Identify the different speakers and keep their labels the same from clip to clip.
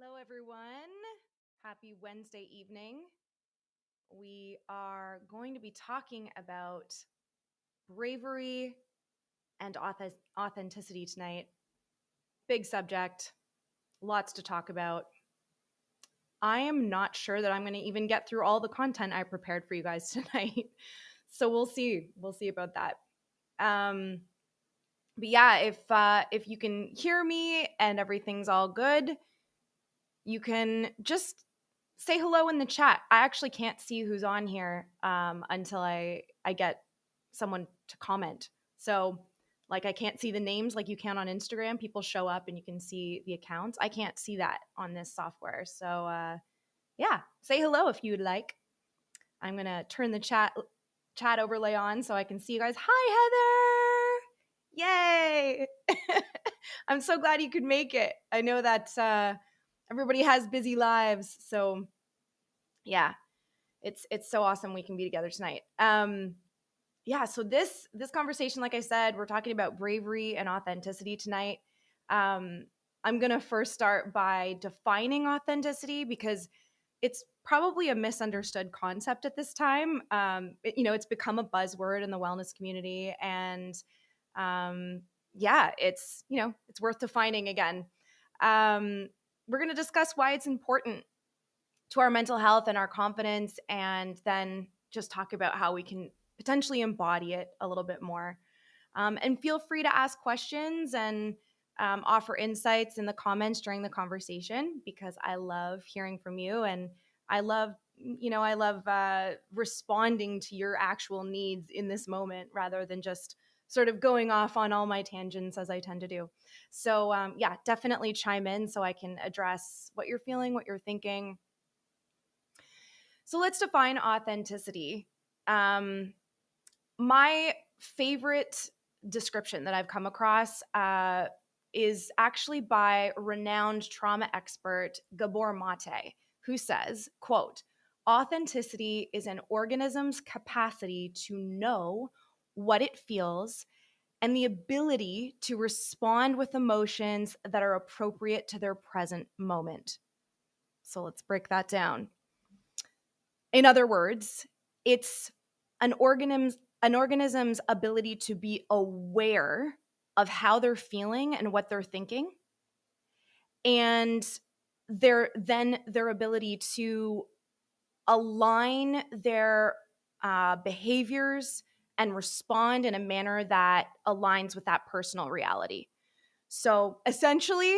Speaker 1: Hello, everyone. Happy Wednesday evening. We are going to be talking about bravery and authenticity tonight. Big subject, lots to talk about. I am not sure that I'm going to even get through all the content I prepared for you guys tonight. So we'll see. We'll see about that. But yeah, if you can hear me and everything's all good, you can just say hello in the chat. I actually can't see who's on here until I get someone to comment. So like I can't see the names like you can on Instagram. People show up and you can see the accounts. I can't see that on this software. So yeah, say hello if you would like. I'm gonna turn the chat overlay on so I can see you guys. Hi, Heather! Yay! I'm so glad you could make it. I know that everybody has busy lives, so yeah, it's so awesome we can be together tonight. Yeah, so this conversation, like I said, we're talking about bravery and authenticity tonight. I'm gonna first start by defining authenticity because it's probably a misunderstood concept at this time. It's become a buzzword in the wellness community, and yeah, it's worth defining again. We're going to discuss why it's important to our mental health and our confidence, and then just talk about how we can potentially embody it a little bit more. And feel free to ask questions and offer insights in the comments during the conversation, because I love hearing from you, and I love responding to your actual needs in this moment rather than just sort of going off on all my tangents as I tend to do. So yeah, definitely chime in so I can address what you're feeling, what you're thinking. So let's define authenticity. My favorite description that I've come across is actually by renowned trauma expert Gabor Mate, who says, quote, "Authenticity is an organism's capacity to know what it feels and the ability to respond with emotions that are appropriate to their present moment." So let's break that down. In other words, it's an organism's ability to be aware of how they're feeling and what they're thinking, and their ability to align their behaviors and respond in a manner that aligns with that personal reality. So essentially,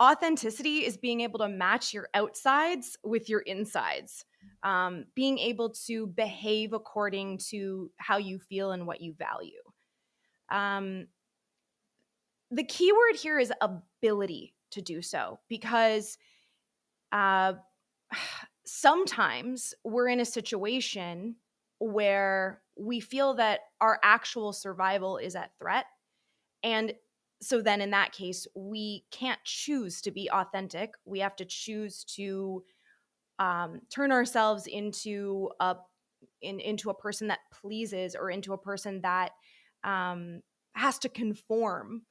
Speaker 1: authenticity is being able to match your outsides with your insides, being able to behave according to how you feel and what you value. The key word here is ability to do so, because sometimes we're in a situation where we feel that our actual survival is at threat. And so then in that case, we can't choose to be authentic. We have to choose to turn ourselves into a person that pleases, or into a person that has to conform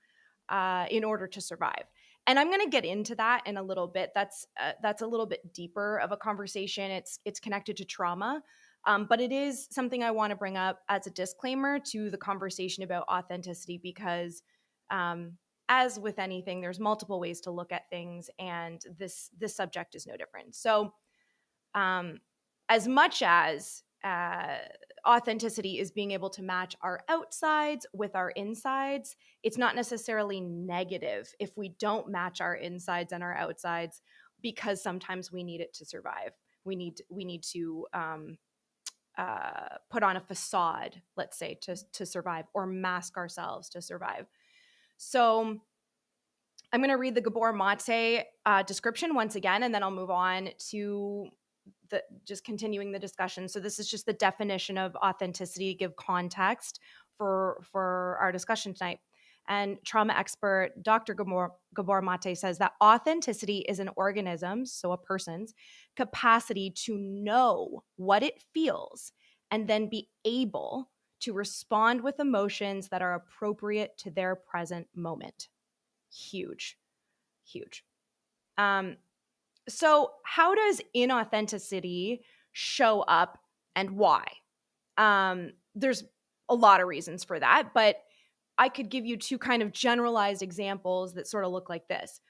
Speaker 1: in order to survive. And I'm going to get into that in a little bit. That's a little bit deeper of a conversation. It's connected to trauma, but it is something I want to bring up as a disclaimer to the conversation about authenticity, because as with anything, there's multiple ways to look at things, and this subject is no different. So, as much as authenticity is being able to match our outsides with our insides, it's not necessarily negative if we don't match our insides and our outsides, because sometimes we need it to survive. We need to put on a facade, let's say, to survive, or mask ourselves to survive. So I'm going to read the Gabor Mate description once again, and then I'll move on to just continuing the discussion. So this is just the definition of authenticity to give context for our discussion tonight. And trauma expert Dr. Gabor Mate says that authenticity is an organism's, so a person's, capacity to know what it feels and then be able to respond with emotions that are appropriate to their present moment. Huge. So, how does inauthenticity show up and why? There's a lot of reasons for that, but I could give you two kind of generalized examples that sort of look like this.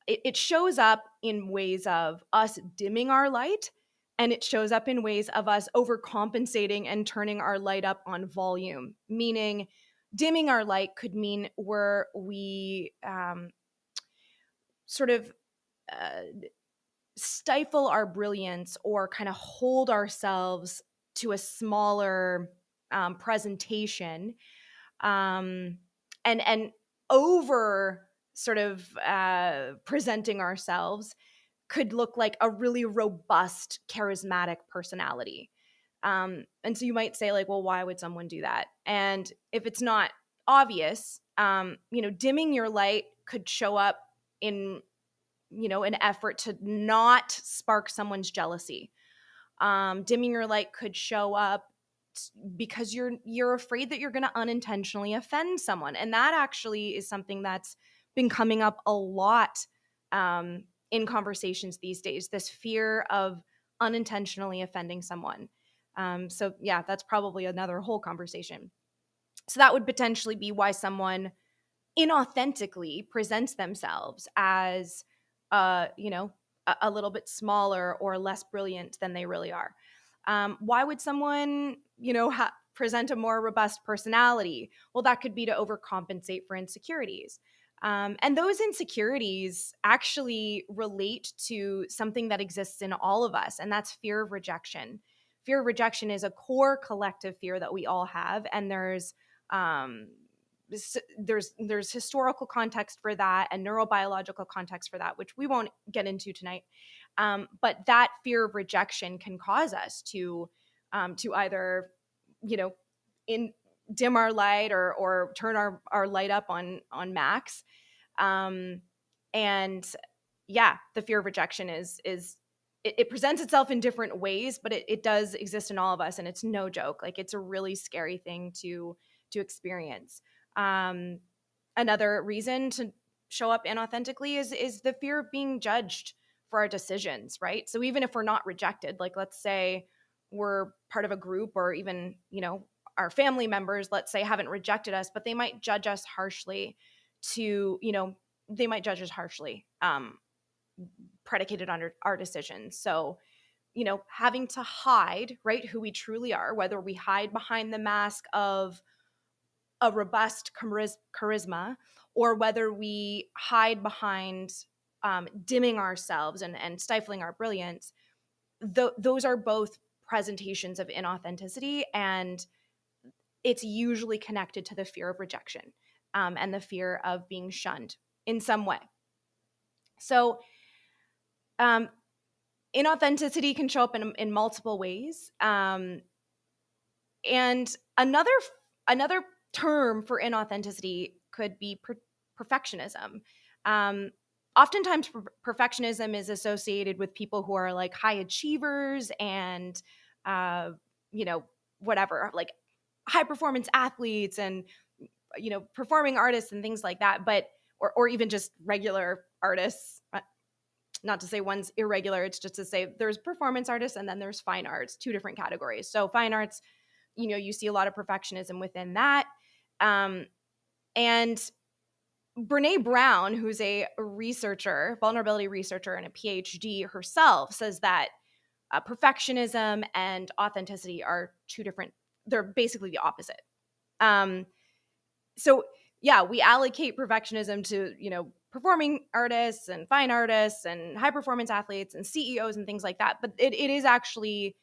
Speaker 1: It shows up in ways of us dimming our light, and it shows up in ways of us overcompensating and turning our light up on volume. Meaning, dimming our light could mean we sort of uh, stifle our brilliance or kind of hold ourselves to a smaller presentation, and over sort of presenting ourselves could look like a really robust, charismatic personality. And so you might say, like, well, why would someone do that? And if it's not obvious, dimming your light could show up in, an effort to not spark someone's jealousy. Dimming your light could show up because you're afraid that you're going to unintentionally offend someone, and that actually is something that's been coming up a lot in conversations these days. This fear of unintentionally offending someone. So yeah, that's probably another whole conversation. So that would potentially be why someone inauthentically presents themselves as a little bit smaller or less brilliant than they really are. Why would someone present a more robust personality? Well, that could be to overcompensate for insecurities. And those insecurities actually relate to something that exists in all of us, and that's fear of rejection. Fear of rejection is a core collective fear that we all have, and um, there's historical context for that and neurobiological context for that, which we won't get into tonight. But that fear of rejection can cause us to either, in dim our light or turn our light up on max. And yeah, the fear of rejection is it presents itself in different ways, but it does exist in all of us, and it's no joke. Like, it's a really scary thing to experience. Um, Another reason to show up inauthentically is the fear of being judged for our decisions, right? So even if we're not rejected, like, let's say we're part of a group, or even, our family members, let's say, haven't rejected us, but they might judge us harshly to, they might judge us harshly, predicated on our decisions. So, having to hide, right, who we truly are, whether we hide behind the mask of a robust charisma, or whether we hide behind dimming ourselves and stifling our brilliance, those are both presentations of inauthenticity, and it's usually connected to the fear of rejection, and the fear of being shunned in some way. So, inauthenticity can show up in multiple ways. And another term for inauthenticity could be perfectionism. Um, Oftentimes, perfectionism is associated with people who are like high achievers and, uh, whatever, like high performance athletes and, performing artists and things like that. But or even just regular artists. Not to say one's irregular, it's just to say there's performance artists and then there's fine arts, two different categories. So fine arts, you see a lot of perfectionism within that. And Brene Brown, who's a researcher, vulnerability researcher, and a PhD herself, says that perfectionism and authenticity are two different, they're basically the opposite. So yeah, we allocate perfectionism to, performing artists and fine artists and high performance athletes and CEOs and things like that. But it is actually,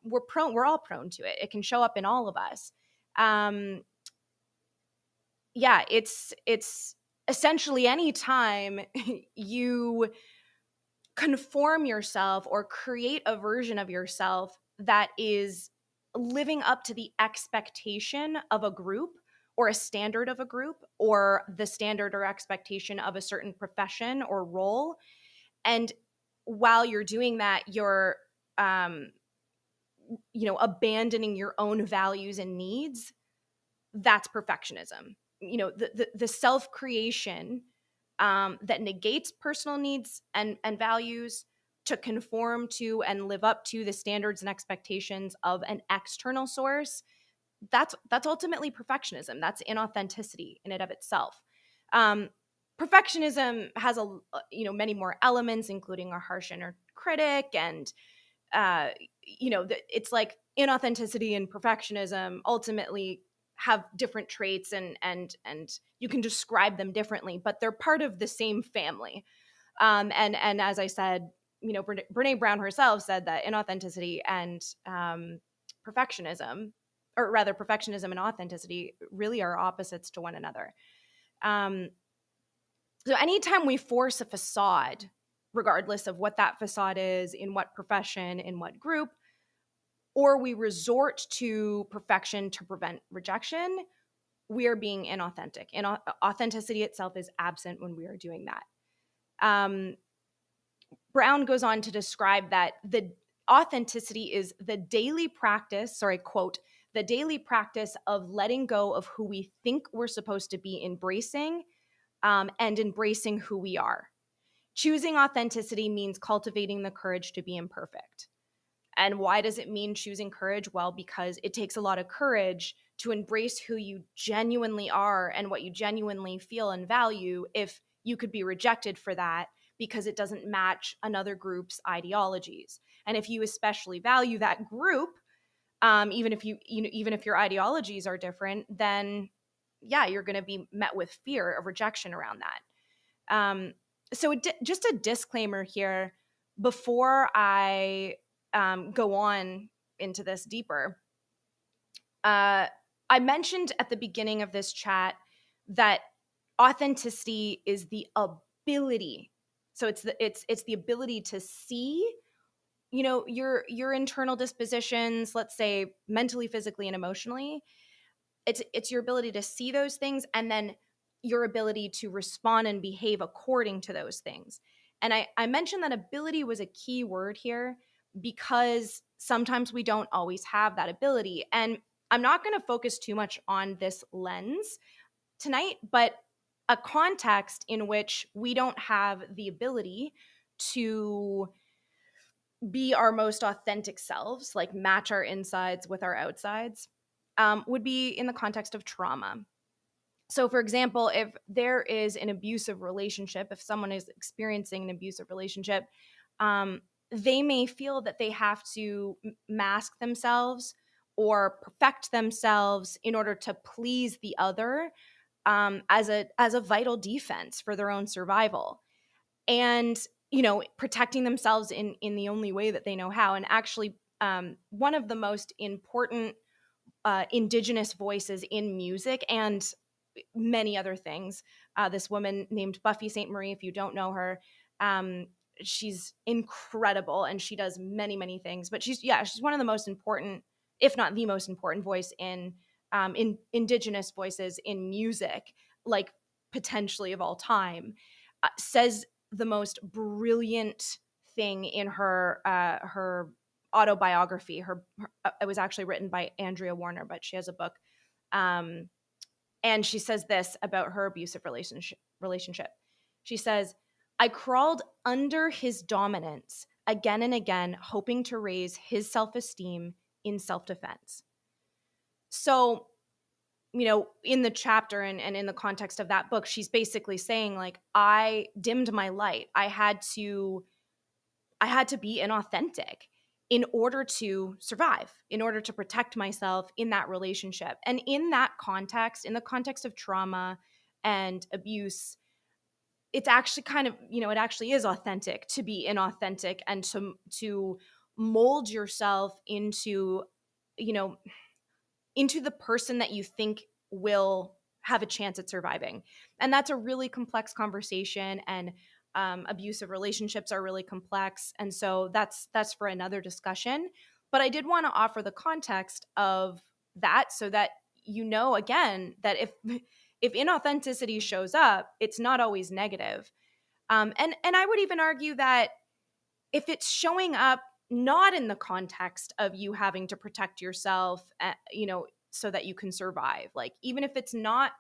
Speaker 1: we're all prone to it. It can show up in all of us. Yeah, it's essentially any time you conform yourself or create a version of yourself that is living up to the expectation of a group, or a standard of a group, or the standard or expectation of a certain profession or role. And while you're doing that, you're abandoning your own values and needs. That's perfectionism. The self creation that negates personal needs and values to conform to and live up to the standards and expectations of an external source, that's ultimately perfectionism. That's inauthenticity in and of itself. Um, Perfectionism has many more elements, including a harsh inner critic, and it's like inauthenticity and perfectionism ultimately have different traits, and you can describe them differently, but they're part of the same family. And as I said, Brene Brown herself said that inauthenticity and perfectionism, or rather perfectionism and authenticity, really are opposites to one another. So anytime we force a facade, regardless of what that facade is, in what profession, in what group, or we resort to perfection to prevent rejection, we are being inauthentic. And authenticity itself is absent when we are doing that. Brown goes on to describe that the authenticity is the daily practice, quote, the daily practice of letting go of who we think we're supposed to be embracing, and embracing who we are. Choosing authenticity means cultivating the courage to be imperfect. And why does it mean choosing courage? Well, because it takes a lot of courage to embrace who you genuinely are and what you genuinely feel and value if you could be rejected for that because it doesn't match another group's ideologies. And if you especially value that group, even if your ideologies are different, then yeah, you're going to be met with fear of rejection around that. So just a disclaimer here before I go on into this deeper. I mentioned at the beginning of this chat that authenticity is the ability. So it's the ability to see, your internal dispositions, let's say mentally, physically, and emotionally. It's your ability to see those things, and then your ability to respond and behave according to those things. And I mentioned that ability was a key word here because sometimes we don't always have that ability. And I'm not going to focus too much on this lens tonight, but a context in which we don't have the ability to be our most authentic selves, like match our insides with our outsides, would be in the context of trauma. So, for example, if there is an abusive relationship, if someone is experiencing an abusive relationship, they may feel that they have to mask themselves or perfect themselves in order to please the other, as a vital defense for their own survival. And protecting themselves in the only way that they know how. And actually, one of the most important indigenous voices in music and many other things, this woman named Buffy St. Marie, if you don't know her, she's incredible and she does many things, but she's one of the most important, if not the most important voice in indigenous voices in music, like potentially of all time. Says the most brilliant thing in her autobiography. It was actually written by Andrea Warner, but she has a book, and she says this about her abusive relationship. She says, "I crawled under his dominance again and again, hoping to raise his self-esteem in self-defense." So, in the chapter and in the context of that book, she's basically saying, like, I dimmed my light. I had to be inauthentic in order to survive, in order to protect myself in that relationship. And in that context, in the context of trauma and abuse, it's actually kind of, it actually is authentic to be inauthentic and to mold yourself into, into the person that you think will have a chance at surviving. And that's a really complex conversation, and abusive relationships are really complex. And so that's for another discussion. But I did want to offer the context of that so that again, that if inauthenticity shows up, it's not always negative. And I would even argue that if it's showing up not in the context of you having to protect yourself, so that you can survive, like even if it's not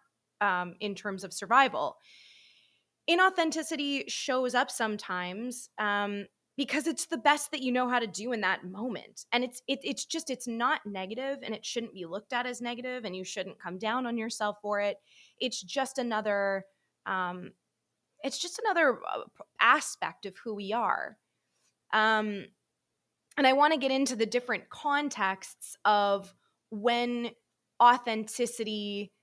Speaker 1: in terms of survival, inauthenticity shows up sometimes because it's the best that you know how to do in that moment. And it's not negative, and it shouldn't be looked at as negative, and you shouldn't come down on yourself for it. It's just another um, aspect of who we are. Um, and I want to get into the different contexts of when authenticity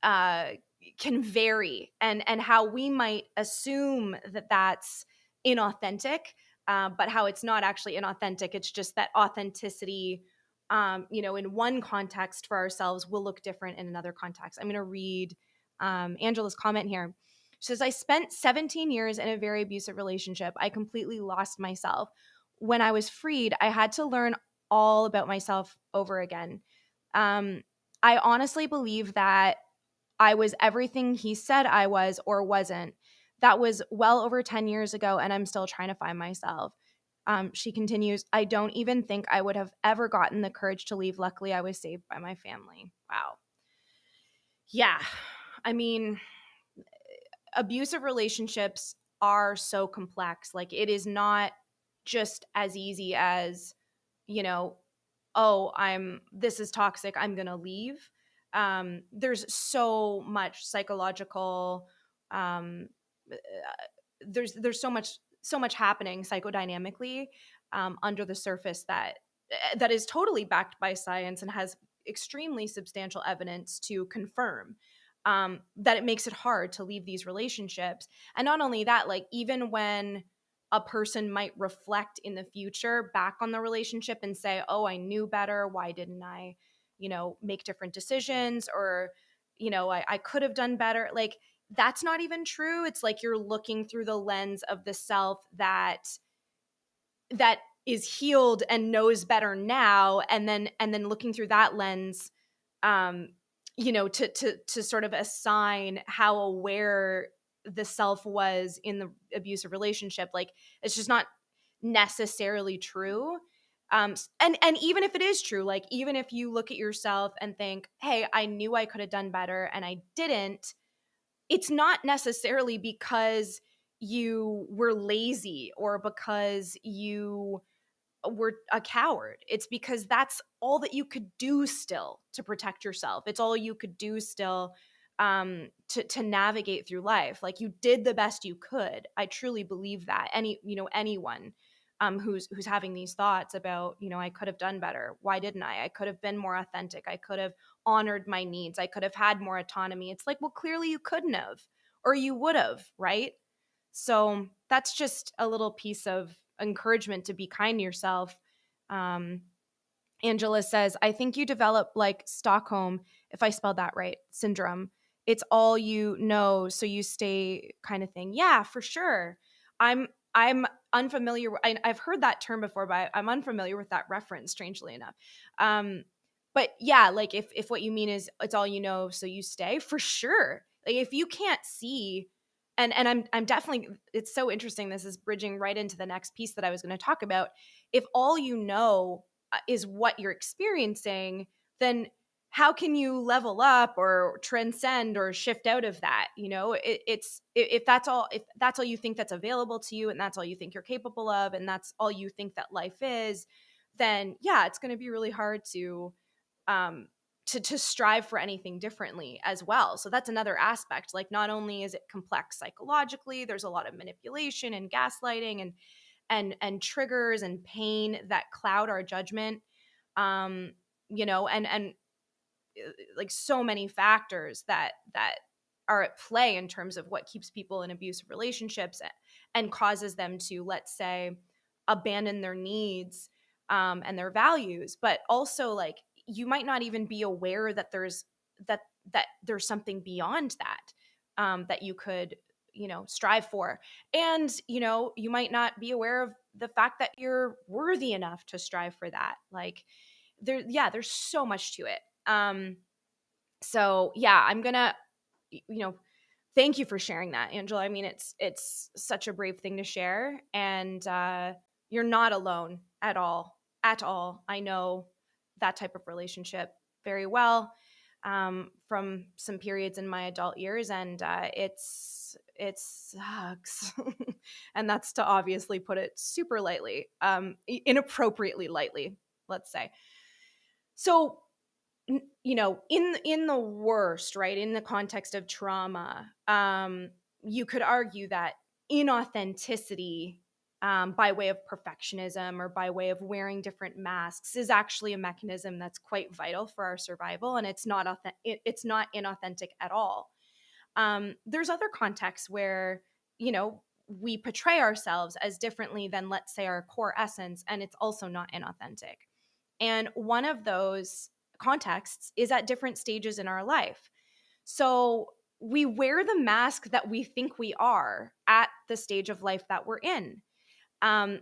Speaker 1: uh, can vary, and how we might assume that that's inauthentic, but how it's not actually inauthentic. It's just that authenticity, in one context for ourselves will look different in another context. I'm going to read Angela's comment here. She says, I spent 17 years in a very abusive relationship. I completely lost myself. When I was freed, I had to learn all about myself over again. I honestly believe that I was everything he said I was or wasn't. That was well over 10 years ago, and I'm still trying to find myself. She continues, I don't even think I would have ever gotten the courage to leave. Luckily, I was saved by my family. Wow. Yeah. I mean, abusive relationships are so complex. Like, it is not just as easy as, you know, oh, this is toxic, I'm going to leave. There's so much psychological, um, uh, there's so much happening psychodynamically under the surface that is totally backed by science and has extremely substantial evidence to confirm that it makes it hard to leave these relationships. And not only that, like, even when a person might reflect in the future back on the relationship and say, oh, I knew better. Why didn't I, make different decisions? Or, I could have done better. Like, that's not even true. It's like you're looking through the lens of the self that is healed and knows better now, and then looking through that lens, um to sort of assign how aware the self was in the abusive relationship. Like, it's just not necessarily true. And even if it is true, like, even if you look at yourself and think, hey, I knew I could have done better and I didn't, it's not necessarily because you were lazy or because you were a coward. It's because that's all that you could do still to protect yourself. It's all you could do still to navigate through life. Like, you did the best you could. I truly believe that. Anyone who's having these thoughts about, I could have done better. Why didn't I? I could have been more authentic. I could have honored my needs. I could have had more autonomy. It's like, well, clearly you couldn't have, or you would have, right? So that's just a little piece of encouragement to be kind to yourself. Um, Angela says, I think you develop like Stockholm, if I spelled that right, syndrome. It's all you know, so you stay kind of thing. Yeah, for sure. I'm unfamiliar. I've heard that term before, but I'm unfamiliar with that reference, strangely enough. Um, but yeah, like, if what you mean is it's all you know, so you stay, for sure. Like, if you can't see, and I'm definitely, it's so interesting. This is bridging right into the next piece that I was going to talk about. If all you know is what you're experiencing, then how can you level up or transcend or shift out of that? It's if that's all you think that's available to you, and that's all you think you're capable of, and that's all you think that life is, then yeah, it's going to be really hard um to strive for anything differently as well. So that's another aspect. Like, not only is it complex psychologically, there's a lot of manipulation and gaslighting and triggers and pain that cloud our judgment. And like, so many factors that are at play in terms of what keeps people in abusive relationships and causes them to, let's say, abandon their needs and their values. But also, like, you might not even be aware that there's something beyond that that you could strive for. And you might not be aware of the fact that you're worthy enough to strive for that. Like, there's so much to it. So yeah, I'm gonna, thank you for sharing that, Angela. I mean, it's such a brave thing to share, and you're not alone at all, at all. I know that type of relationship very well from some periods in my adult years, and it sucks. And that's to obviously put it super lightly, inappropriately lightly, let's say. So, in the worst, right, in the context of trauma, you could argue that inauthenticity, by way of perfectionism or by way of wearing different masks, is actually a mechanism that's quite vital for our survival, and it's not it's not inauthentic at all. There's other contexts where, we portray ourselves as differently than, let's say, our core essence, and it's also not inauthentic. And one of those contexts is at different stages in our life. So we wear the mask that we think we are at the stage of life that we're in. In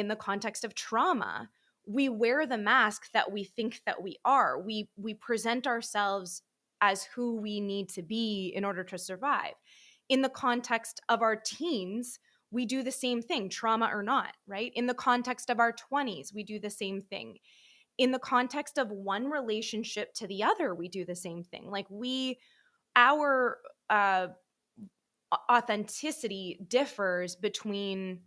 Speaker 1: the context of trauma, we wear the mask that we think that we are. We present ourselves as who we need to be in order to survive. In the context of our teens, we do the same thing, trauma or not, right? In the context of our 20s, we do the same thing. In the context of one relationship to the other, we do the same thing. Like our authenticity differs between,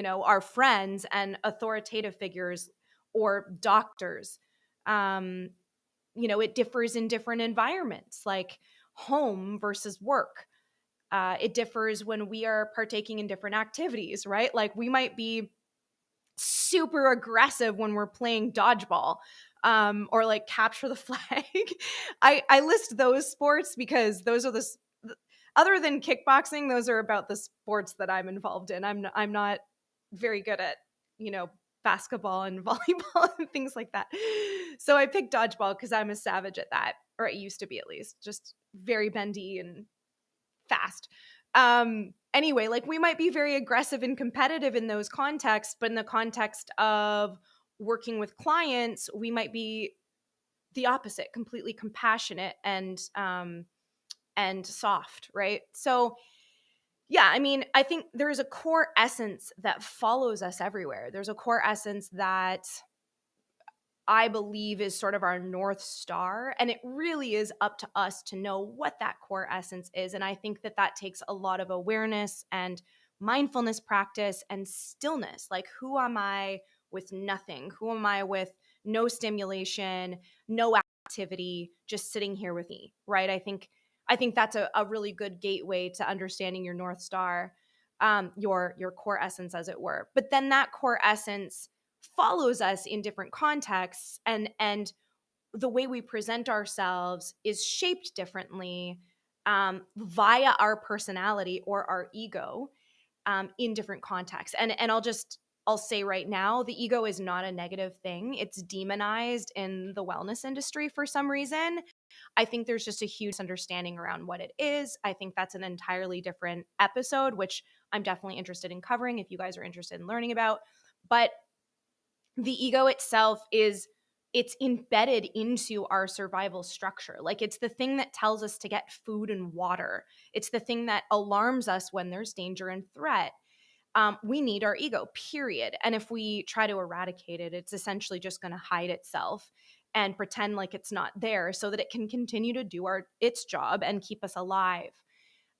Speaker 1: our friends and authoritative figures or doctors. It differs in different environments, like home versus work. It differs when we are partaking in different activities, right? Like we might be super aggressive when we're playing dodgeball, or like capture the flag. I list those sports because those are other than kickboxing, those are about the sports that I'm involved in. I'm not very good at, basketball and volleyball and things like that. So I picked dodgeball because I'm a savage at that, or I used to be at least, just very bendy and fast. Anyway, like we might be very aggressive and competitive in those contexts, but in the context of working with clients, we might be the opposite, completely compassionate and soft, right? So yeah, I mean, I think there's a core essence that follows us everywhere. There's a core essence that I believe is sort of our North Star. And it really is up to us to know what that core essence is. And I think that takes a lot of awareness and mindfulness practice and stillness. Like, who am I with nothing? Who am I with no stimulation, no activity, just sitting here with me, right? I think that's a really good gateway to understanding your North Star, your core essence, as it were. But then that core essence follows us in different contexts, and the way we present ourselves is shaped differently, via our personality or our ego, in different contexts. And I'll say right now, the ego is not a negative thing. It's demonized in the wellness industry for some reason. I think there's just a huge understanding around what it is. I think that's an entirely different episode, which I'm definitely interested in covering if you guys are interested in learning about. But the ego itself it's embedded into our survival structure. Like, it's the thing that tells us to get food and water. It's the thing that alarms us when there's danger and threat. We need our ego, period. And if we try to eradicate it, it's essentially just going to hide itself and pretend like it's not there so that it can continue to do its job and keep us alive.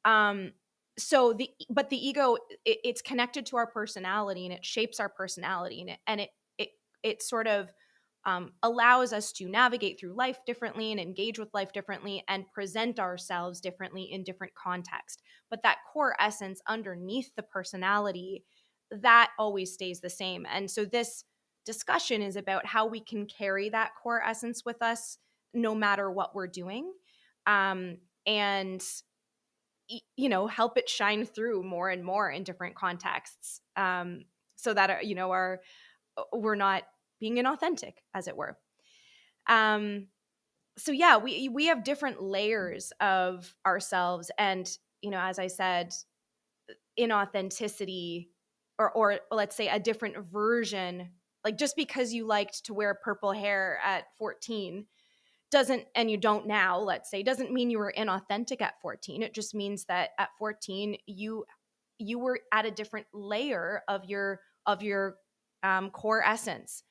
Speaker 1: Um, but the ego, it's connected to our personality, and it shapes our personality, and it sort of allows us to navigate through life differently and engage with life differently and present ourselves differently in different contexts. But that core essence underneath the personality, that always stays the same. And so this discussion is about how we can carry that core essence with us no matter what we're doing, and help it shine through more and more in different contexts, so that we're not being inauthentic, as it were. So yeah, we have different layers of ourselves, and as I said, inauthenticity, or let's say a different version. Like, just because you liked to wear purple hair at 14 doesn't, and you don't now, let's say, doesn't mean you were inauthentic at 14. It just means that at 14 you were at a different layer of your core essence.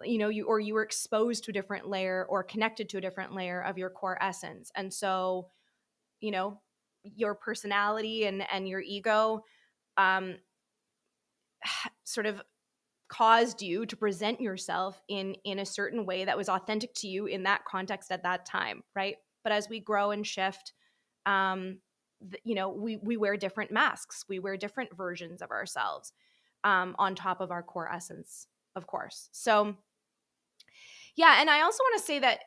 Speaker 1: You were exposed to a different layer or connected to a different layer of your core essence. And so, you know your personality and your ego um, sort of caused you to present yourself in a certain way that was authentic to you in that context at that time, right? But as we grow and shift, we wear different masks, we wear different versions of ourselves, on top of our core essence, of course. So yeah, and I also want to say that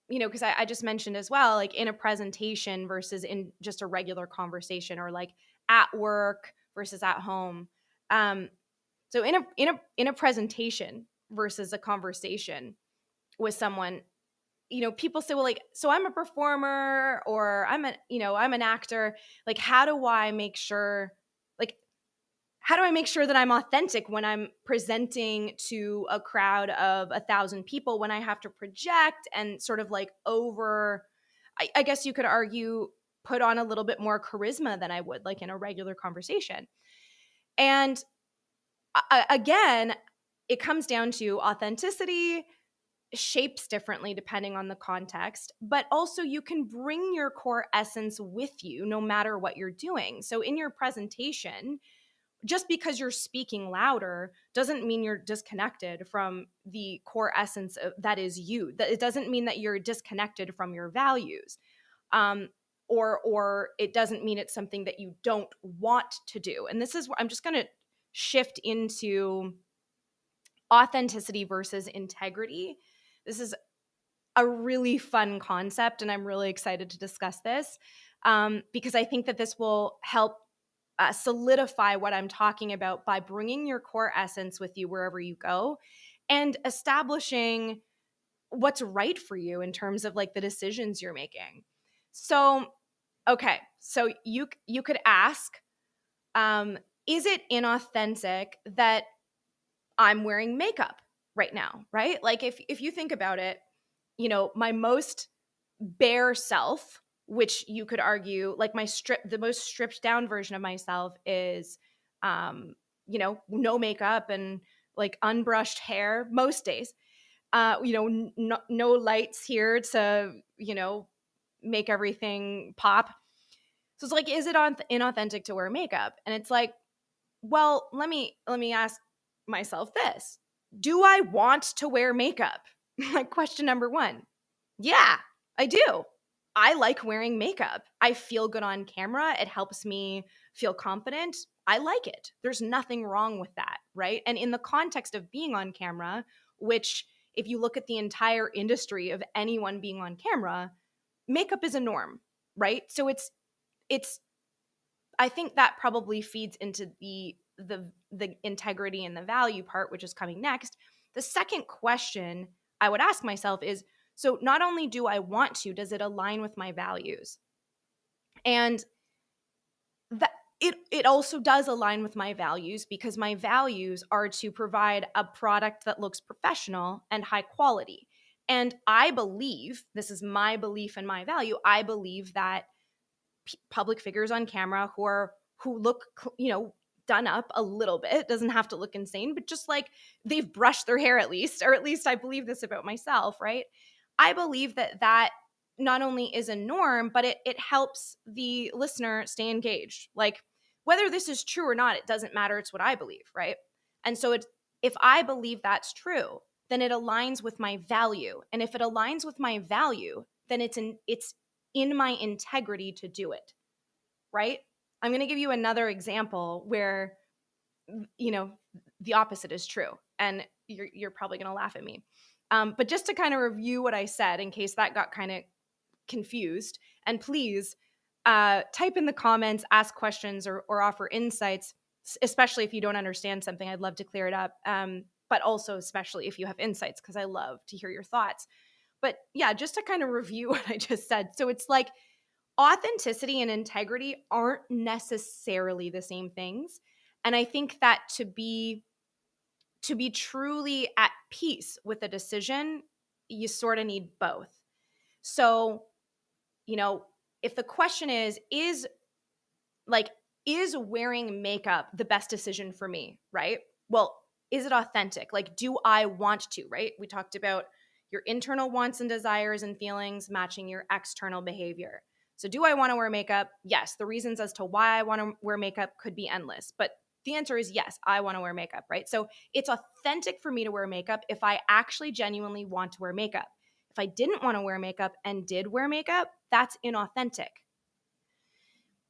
Speaker 1: because I just mentioned as well, like in a presentation versus in just a regular conversation, or like at work versus at home. So in a presentation versus a conversation with someone, people say, well, like, so I'm a performer, or I'm an actor. Like, how do I make sure that I'm authentic when I'm presenting to a crowd of 1,000 people, when I have to project and sort of like I guess you could argue, put on a little bit more charisma than I would like in a regular conversation. And again, it comes down to authenticity shapes differently depending on the context, but also you can bring your core essence with you no matter what you're doing. So in your presentation, just because you're speaking louder doesn't mean you're disconnected from the core essence that is you. That it doesn't mean that you're disconnected from your values, or it doesn't mean it's something that you don't want to do. And this is where I'm just going to shift into authenticity versus integrity. This is a really fun concept, and I'm really excited to discuss this, because I think that this will help solidify what I'm talking about by bringing your core essence with you wherever you go, and establishing what's right for you in terms of like the decisions you're making. So, okay, so you could ask, is it inauthentic that I'm wearing makeup right now, right? Like if you think about it, my most bare self, which you could argue like the most stripped down version of myself is, no makeup and like unbrushed hair most days. No lights here to, make everything pop. So it's like, is it inauthentic to wear makeup? And it's like, well, let me ask myself this. Do I want to wear makeup? Like question number 1. Yeah, I do. I like wearing makeup. I feel good on camera. It helps me feel confident. I like it. There's nothing wrong with that, right? And in the context of being on camera, which if you look at the entire industry of anyone being on camera, makeup is a norm, right? So it's I think that probably feeds into the integrity and the value part, which is coming next. The second question I would ask myself is, so not only do I want to, does it align with my values? And that it also does align with my values, because my values are to provide a product that looks professional and high quality. And I believe, this is my belief and my value, I believe that public figures on camera who look, done up a little bit, doesn't have to look insane, but just like they've brushed their hair at least, or at least I believe this about myself, right? I believe that not only is a norm, but it helps the listener stay engaged. Like whether this is true or not, it doesn't matter. It's what I believe, right? And so if I believe that's true, then it aligns with my value. And if it aligns with my value, then it's in my integrity to do it, right? I'm going to give you another example where, the opposite is true. And you're probably going to laugh at me. But just to kind of review what I said, in case that got kind of confused, and please type in the comments, ask questions, or offer insights, especially if you don't understand something. I'd love to clear it up. But also, especially if you have insights, because I love to hear your thoughts. But yeah, just to kind of review what I just said. So it's like authenticity and integrity aren't necessarily the same things. And I think that to be truly at peace with a decision, you sort of need both. So, if the question is wearing makeup the best decision for me, right? Well, is it authentic? Like, do I want to, right? We talked about your internal wants and desires and feelings matching your external behavior. So do I want to wear makeup? Yes. The reasons as to why I want to wear makeup could be endless, but the answer is yes, I want to wear makeup, right? So it's authentic for me to wear makeup if I actually genuinely want to wear makeup. If I didn't want to wear makeup and did wear makeup, that's inauthentic.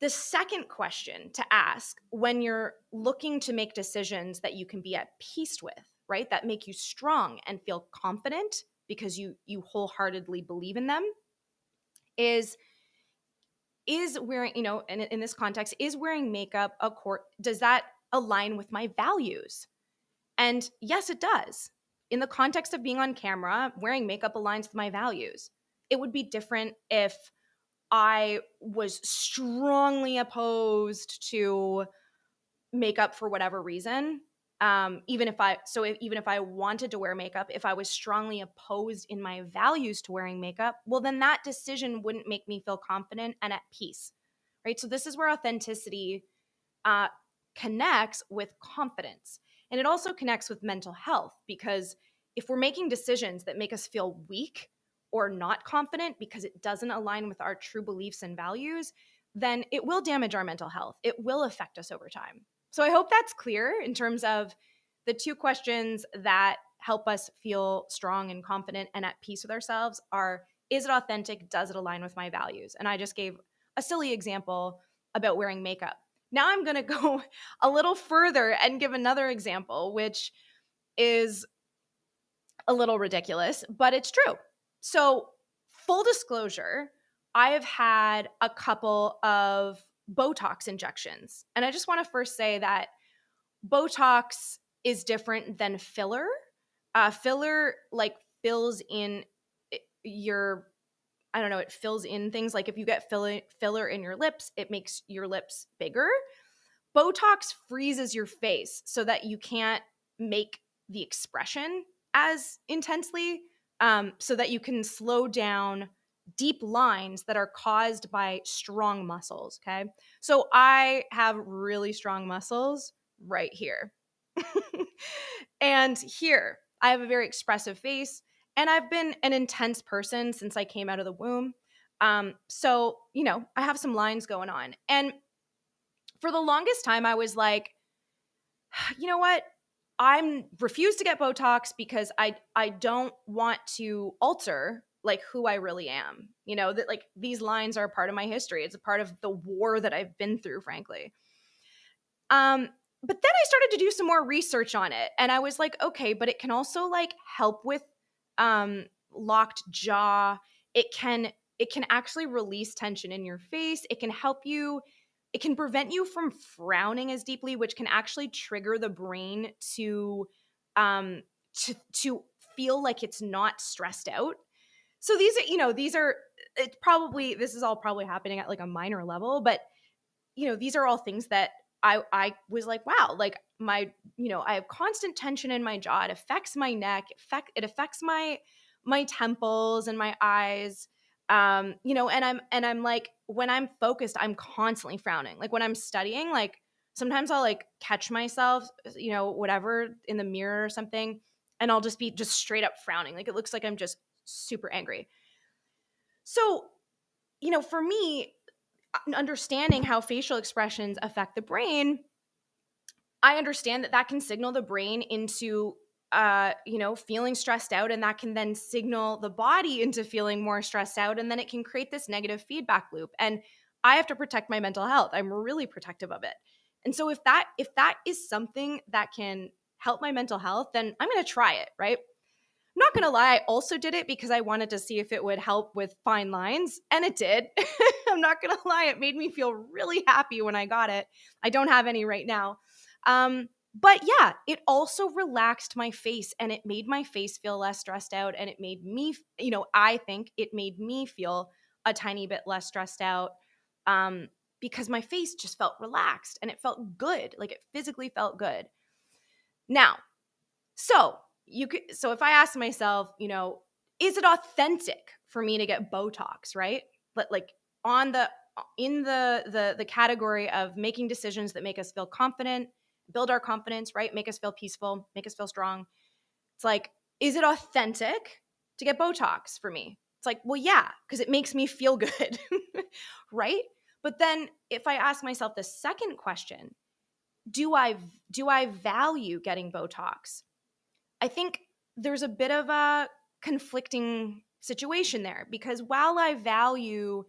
Speaker 1: The second question to ask when you're looking to make decisions that you can be at peace with, right? That make you strong and feel confident because you wholeheartedly believe in them is wearing, in this context, is wearing makeup does that align with my values? And yes, it does. In the context of being on camera, wearing makeup aligns with my values. It would be different if I was strongly opposed to makeup for whatever reason. Even if I wanted to wear makeup, if I was strongly opposed in my values to wearing makeup, well, then that decision wouldn't make me feel confident and at peace, right? So this is where authenticity uh, connects with confidence. And it also connects with mental health, because if we're making decisions that make us feel weak or not confident because it doesn't align with our true beliefs and values, then it will damage our mental health. It will affect us over time. So I hope that's clear in terms of the two questions that help us feel strong and confident and at peace with ourselves are, is it authentic? Does it align with my values? And I just gave a silly example about wearing makeup. Now I'm going to go a little further and give another example, which is a little ridiculous, but it's true. So, full disclosure, I have had a couple of Botox injections. And I just want to first say that Botox is different than filler. Filler like fills in your, I don't know, it fills in things. Like if you get filler in your lips, it makes your lips bigger. Botox freezes your face so that you can't make the expression as intensely, so that you can slow down deep lines that are caused by strong muscles. Okay. So I have really strong muscles right here. And here, I have a very expressive face, and I've been an intense person since I came out of the womb. So, I have some lines going on. And for the longest time, I was like, you know what? I'm refuse to get Botox because I don't want to alter like who I really am. That like these lines are a part of my history. It's a part of the war that I've been through, frankly. But then I started to do some more research on it, and I was like, okay, but it can also like help with locked jaw. It can actually release tension in your face. It can prevent you from frowning as deeply, which can actually trigger the brain to um to feel like it's not stressed out. So this is all probably happening at like a minor level, but these are all things that I was like, wow, like I have constant tension in my jaw. It affects my neck. It affects my temples and my eyes. And I'm like, when I'm focused, I'm constantly frowning. Like when I'm studying, like sometimes I'll like catch myself, whatever in the mirror or something, and I'll just be just straight up frowning. Like it looks like I'm just super angry. So, for me, understanding how facial expressions affect the brain, I understand that can signal the brain into feeling stressed out, and that can then signal the body into feeling more stressed out, and then it can create this negative feedback loop. And I have to protect my mental health. I'm really protective of it. And so if that is something that can help my mental health, then I'm going to try it, right? I'm not going to lie, I also did it because I wanted to see if it would help with fine lines, and it did. I'm not going to lie, it made me feel really happy when I got it. I don't have any right now. But yeah, it also relaxed my face, and it made my face feel less stressed out, and it made me, I think it made me feel a tiny bit less stressed out, because my face just felt relaxed and it felt good. Like it physically felt good. Now, so if I ask myself, is it authentic for me to get Botox, right? But like in the category of making decisions that make us feel confident, build our confidence, right? Make us feel peaceful, make us feel strong. It's like, is it authentic to get Botox for me? It's like, well, yeah, because it makes me feel good, right? But then if I ask myself the second question, do I value getting Botox? I think there's a bit of a conflicting situation there, because while I value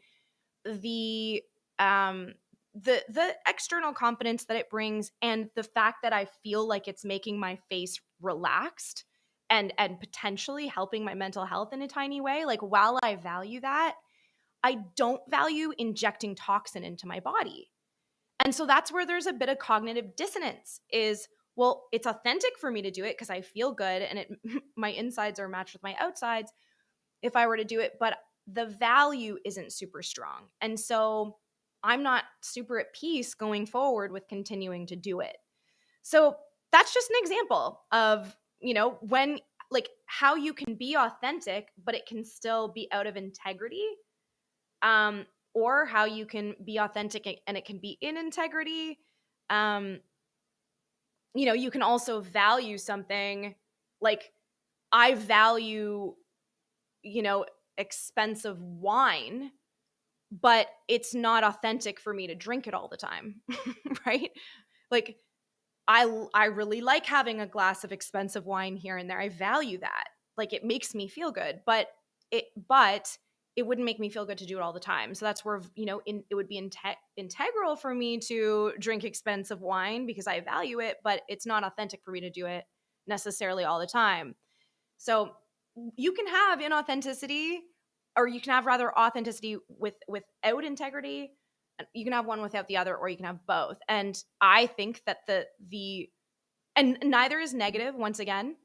Speaker 1: the um the external confidence that it brings, and the fact that I feel like it's making my face relaxed and potentially helping my mental health in a tiny way, like while I value that, I don't value injecting toxin into my body. And so that's where there's a bit of cognitive dissonance is, well, it's authentic for me to do it because I feel good and it my insides are matched with my outsides if I were to do it, but the value isn't super strong. And so I'm not super at peace going forward with continuing to do it. So that's just an example of, when, like, how you can be authentic, but it can still be out of integrity. Or how you can be authentic and it can be in integrity. Um, you can also value something, like I value, you know, expensive wine, but it's not authentic for me to drink it all the time, right? Like I really like having a glass of expensive wine here and there. I value that. Like it makes me feel good, but it wouldn't make me feel good to do it all the time. So that's where, it would be integral for me to drink expensive wine because I value it, but it's not authentic for me to do it necessarily all the time. So you can have inauthenticity, or you can have rather authenticity without integrity. You can have one without the other, or you can have both. And I think that the and neither is negative, once again,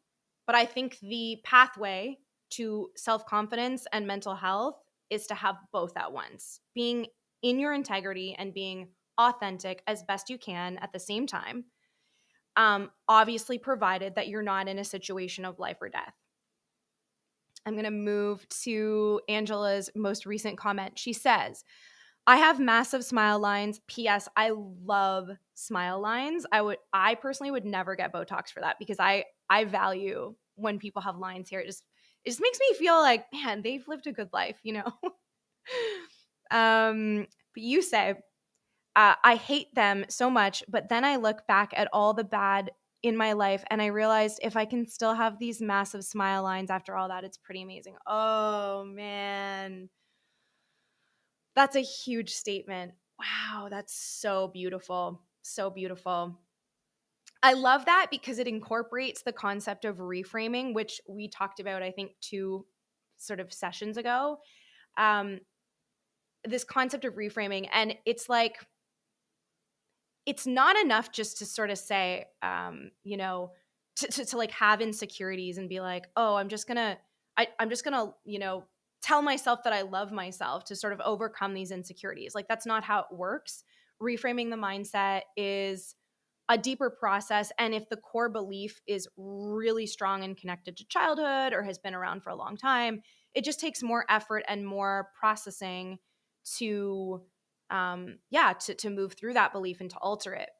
Speaker 1: but I think the pathway to self-confidence and mental health is to have both at once. Being in your integrity and being authentic as best you can at the same time. Obviously, provided that you're not in a situation of life or death. I'm going to move to Angela's most recent comment. She says, I have massive smile lines. P.S. I love smile lines. I personally would never get Botox for that because I value when people have lines here. It just makes me feel like, man, they've lived a good life, But you say, I hate them so much, but then I look back at all the bad in my life and I realized if I can still have these massive smile lines after all that, it's pretty amazing. Oh man. That's a huge statement. Wow, that's so beautiful. So beautiful. I love that because it incorporates the concept of reframing, which we talked about, I think, 2 sort of sessions ago. This concept of reframing. And it's like, it's not enough just to sort of say, to like have insecurities and be like, oh, I'm just gonna, tell myself that I love myself to sort of overcome these insecurities. Like that's not how it works. Reframing the mindset is a deeper process. And if the core belief is really strong and connected to childhood or has been around for a long time, it just takes more effort and more processing to to move through that belief and to alter it.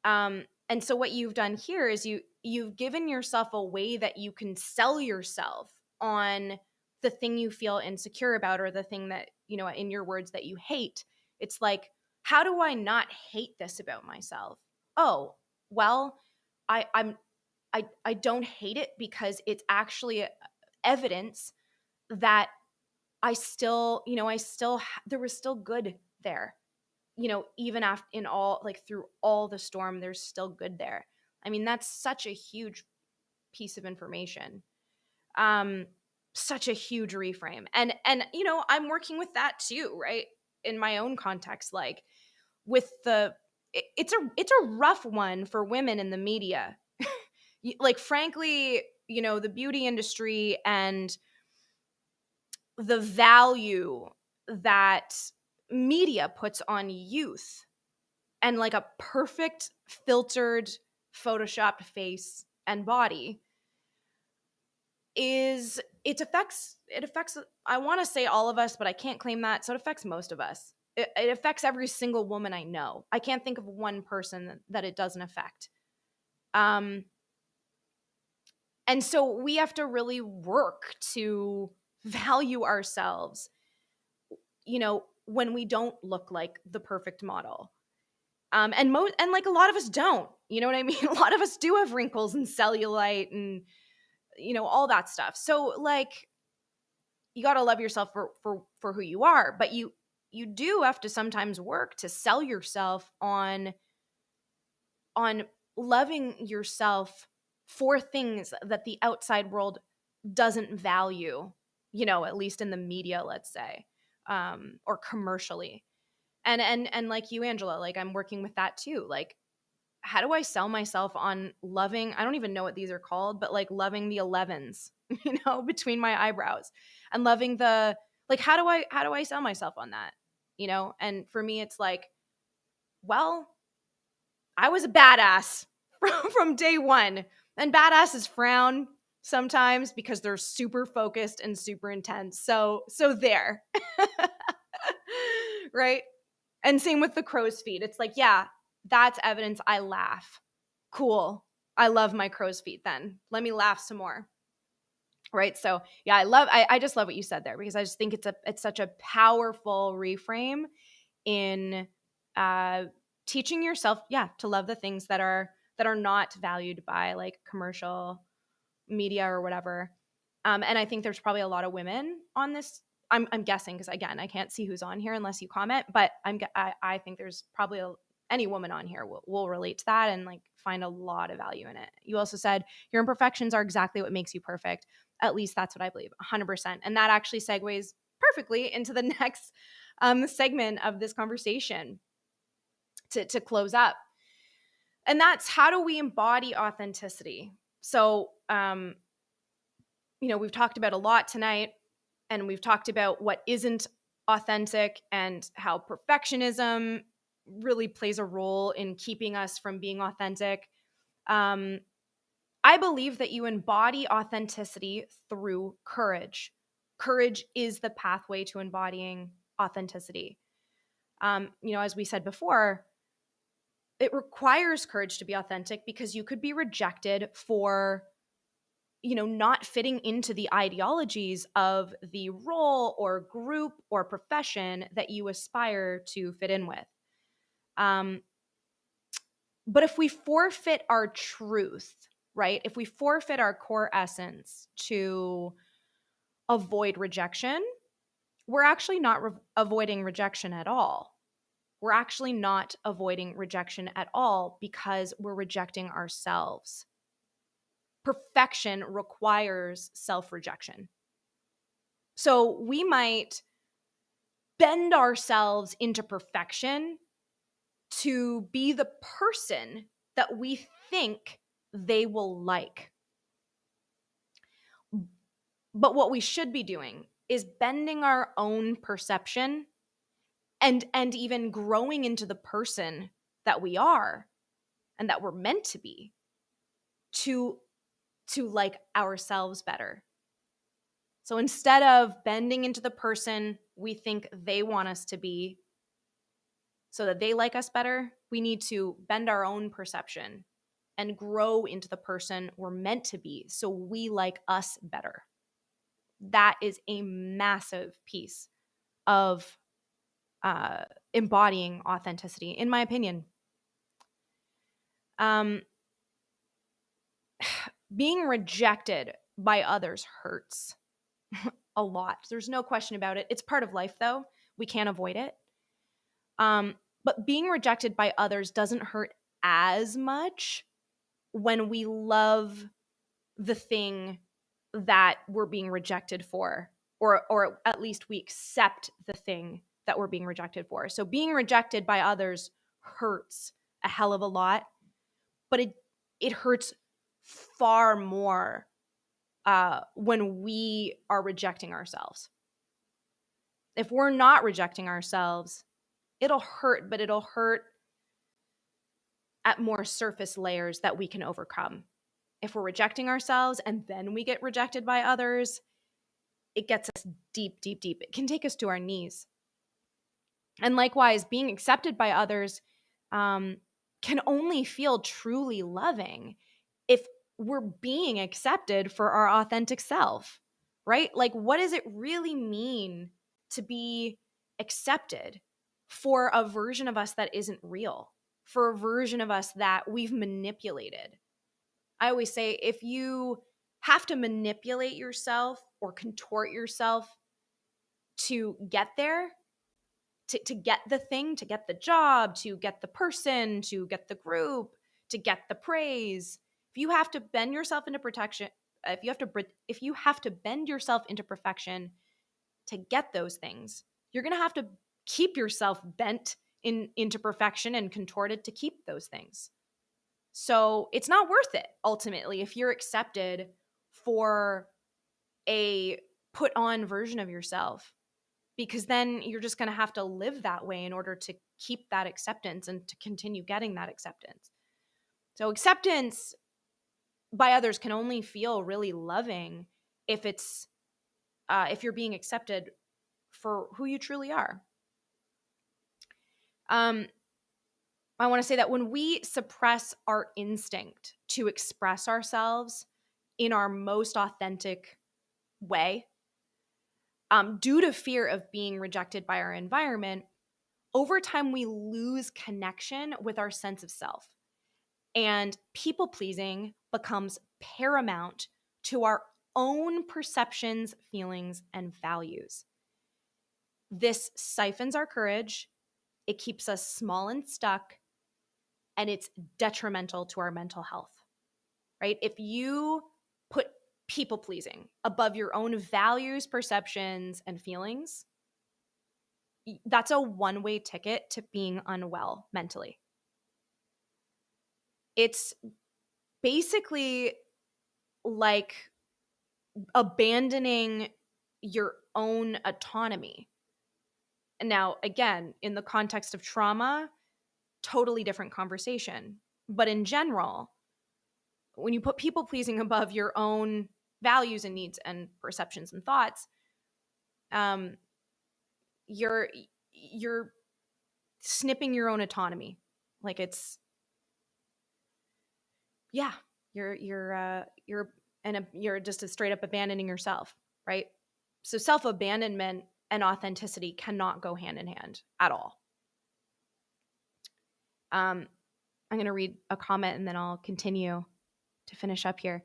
Speaker 1: And so what you've done here is you've given yourself a way that you can sell yourself on the thing you feel insecure about, or the thing that, in your words, that you hate. It's like, how do I not hate this about myself? Oh, well, I'm I don't hate it because it's actually evidence that there was still good there. Even after, in all, like through all the storm, there's still good there. I mean, that's such a huge piece of information. Such a huge reframe. And I'm working with that too, right? In my own context, like with it's a rough one for women in the media. Like frankly, the beauty industry and the value that media puts on youth, and like a perfect filtered photoshopped face and body, it affects I want to say all of us, but I can't claim that, so it affects most of us. It affects every single woman I know. I can't think of one person that it doesn't affect. And so we have to really work to value ourselves, when we don't look like the perfect model. And like a lot of us don't, you know what I mean? A lot of us do have wrinkles and cellulite and, all that stuff. So like, you got to love yourself for who you are, but you do have to sometimes work to sell yourself on loving yourself for things that the outside world doesn't value, at least in the media, let's say, or commercially. And like you, Angela, like I'm working with that too. Like, how do I sell myself on loving, I don't even know what these are called, but like loving the 11s, between my eyebrows, and loving like, how do I sell myself on that? And for me, it's like, well, I was a badass from day one, and badasses frown sometimes because they're super focused and super intense. So there, right? And same with the crow's feet. It's like, yeah, that's evidence I laugh. Cool. I love my crow's feet then. Let me laugh some more. Right. So yeah, I just love what you said there, because I just think it's such a powerful reframe in teaching yourself, to love the things that are not valued by like commercial media or whatever. And I think there's probably a lot of women on this. I'm guessing, because again, I can't see who's on here unless you comment, but I think there's probably any woman on here will relate to that and like find a lot of value in it. You also said your imperfections are exactly what makes you perfect. At least that's what I believe, 100%. And that actually segues perfectly into the next segment of this conversation to close up. And that's, how do we embody authenticity? So, we've talked about a lot tonight, and we've talked about what isn't authentic and how perfectionism really plays a role in keeping us from being authentic. I believe that you embody authenticity through courage. Courage is the pathway to embodying authenticity. As we said before, it requires courage to be authentic, because you could be rejected for not fitting into the ideologies of the role or group or profession that you aspire to fit in with. But if we forfeit our truth, right? If we forfeit our core essence to avoid rejection, we're actually not avoiding rejection at all. We're actually not avoiding rejection at all, because we're rejecting ourselves. Perfection requires self-rejection. So we might bend ourselves into perfection to be the person that we think they will like. But what we should be doing is bending our own perception and even growing into the person that we are and that we're meant to be, to like ourselves better. So instead of bending into the person we think they want us to be so that they like us better, we need to bend our own perception and grow into the person we're meant to be so we like us better. That is a massive piece of embodying authenticity, in my opinion. Being rejected by others hurts a lot. There's no question about it. It's part of life, though. We can't avoid it. But being rejected by others doesn't hurt as much when we love the thing that we're being rejected for, or at least we accept the thing that we're being rejected for. So being rejected by others hurts a hell of a lot, but it hurts far more when we are rejecting ourselves. If we're not rejecting ourselves, it'll hurt, but it'll hurt at more surface layers that we can overcome. If we're rejecting ourselves and then we get rejected by others, it gets us deep, deep, deep. It can take us to our knees. And likewise, being accepted by others can only feel truly loving if we're being accepted for our authentic self, right? Like, what does it really mean to be accepted for a version of us that isn't real, for a version of us that we've manipulated? I always say, if you have to manipulate yourself or contort yourself to get there, to get the thing, to get the job, to get the person, to get the group, to get the praise, if you have to bend yourself into protection, if you have to bend yourself into perfection to get those things, you're going to have to keep yourself bent into perfection and contorted to keep those things. So it's not worth it, ultimately, if you're accepted for a put on version of yourself, because then you're just going to have to live that way in order to keep that acceptance and to continue getting that acceptance. So acceptance by others can only feel really loving if it's if you're being accepted for who you truly are. I want to say that when we suppress our instinct to express ourselves in our most authentic way, due to fear of being rejected by our environment, over time we lose connection with our sense of self. And people pleasing becomes paramount to our own perceptions, feelings, and values. This siphons our courage, it keeps us small and stuck, and it's detrimental to our mental health, right? If you put people pleasing above your own values, perceptions, and feelings, that's a one-way ticket to being unwell mentally. It's basically like abandoning your own autonomy. Now, again, in the context of trauma, totally different conversation. But in general, when you put people pleasing above your own values and needs and perceptions and thoughts, you're snipping your own autonomy. Like, it's, yeah, you're just a straight up abandoning yourself, right? So self-abandonment and authenticity cannot go hand in hand at all. I'm going to read a comment and then I'll continue to finish up here.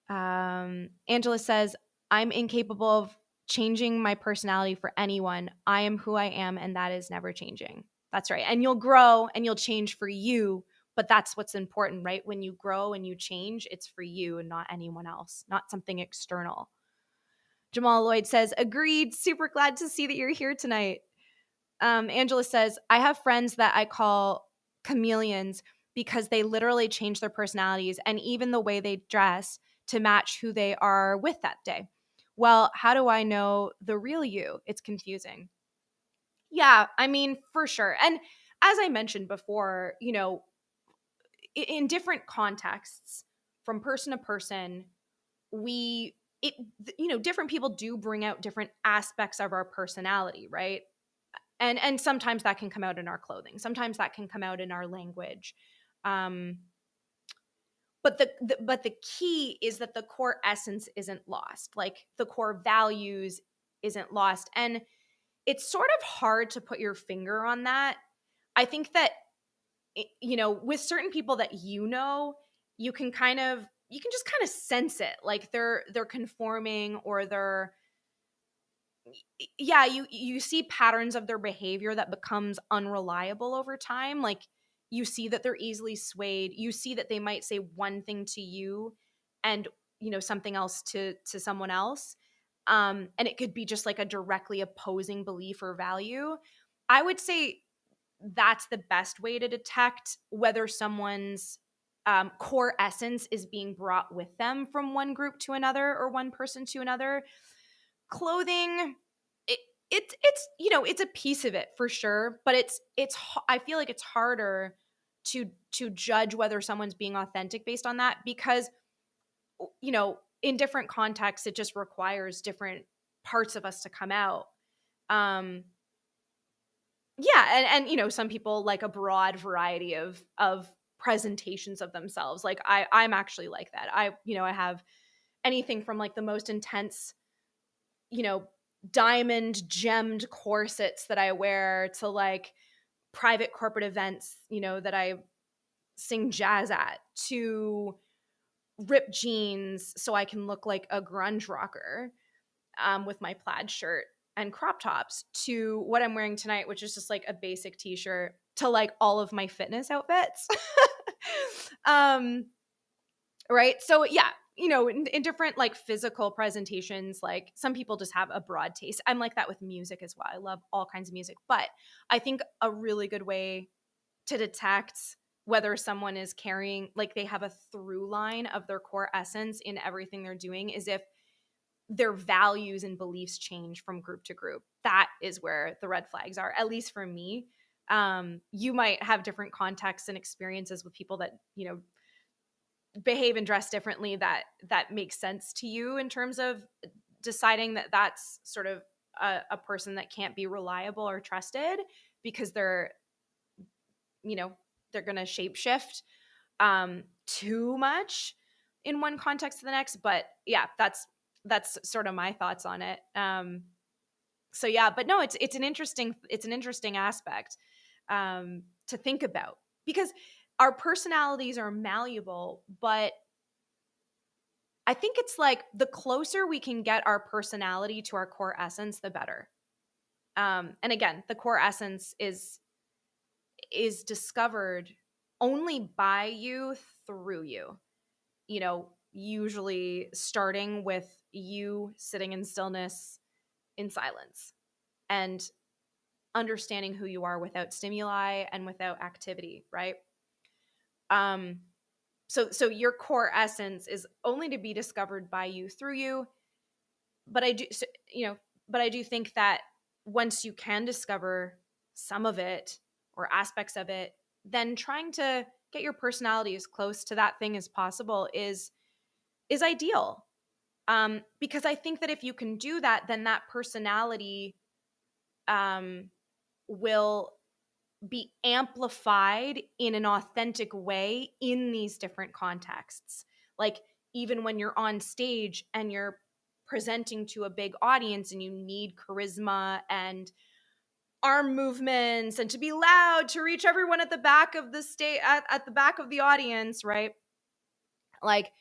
Speaker 1: Angela says, I'm incapable of changing my personality for anyone. I am who I am, and that is never changing. That's right. And you'll grow and you'll change for you, but that's what's important, right? When you grow and you change, it's for you and not anyone else, not something external. Jamal Lloyd says, agreed. Super glad to see that you're here tonight. Angela says, I have friends that I call chameleons because they literally change their personalities and even the way they dress to match who they are with that day. Well, how do I know the real you? It's confusing. Yeah, I mean, for sure. And as I mentioned before, in different contexts, from person to person, different people do bring out different aspects of our personality, right? And sometimes that can come out in our clothing. Sometimes that can come out in our language. But the key is that the core essence isn't lost. Like, the core values isn't lost. And it's sort of hard to put your finger on that. I think that, with certain people that you can just kind of sense it. Like, they're conforming, or you see patterns of their behavior that becomes unreliable over time. Like, you see that they're easily swayed. You see that they might say one thing to you and, something else to someone else. And it could be just like a directly opposing belief or value. I would say that's the best way to detect whether someone's core essence is being brought with them from one group to another or one person to another. Clothing, it's a piece of it for sure, but I feel like it's harder to judge whether someone's being authentic based on that, because in different contexts it just requires different parts of us to come out. Some people like a broad variety of presentations of themselves. Like, I'm actually like that. I have anything from like the most intense diamond gemmed corsets that I wear to like private corporate events, that I sing jazz at, to ripped jeans so I can look like a grunge rocker with my plaid shirt and crop tops, to what I'm wearing tonight, which is just like a basic t-shirt, to like all of my fitness outfits. Right. So yeah, in different like physical presentations, like some people just have a broad taste. I'm like that with music as well. I love all kinds of music, but I think a really good way to detect whether someone is carrying, like they have a through line of their core essence in everything they're doing, is if their values and beliefs change from group to group. That is where the red flags are, at least for me. You might have different contexts and experiences with people that, behave and dress differently, that makes sense to you in terms of deciding that that's sort of a person that can't be reliable or trusted because they're going to shapeshift too much in one context to the next. But yeah, that's sort of my thoughts on it. So yeah, but no, it's an interesting aspect to think about, because our personalities are malleable, but I think it's like the closer we can get our personality to our core essence, the better. And again, the core essence is discovered only by you, through you. Usually starting with you sitting in stillness, in silence, and understanding who you are without stimuli and without activity, right? So your core essence is only to be discovered by you, through you. But I do think that once you can discover some of it or aspects of it, then trying to get your personality as close to that thing as possible is ideal. Because I think that if you can do that, then that personality will be amplified in an authentic way in these different contexts. Like even when you're on stage and you're presenting to a big audience and you need charisma and arm movements and to be loud to reach everyone at the back of the stage, at the back of the audience, right? Like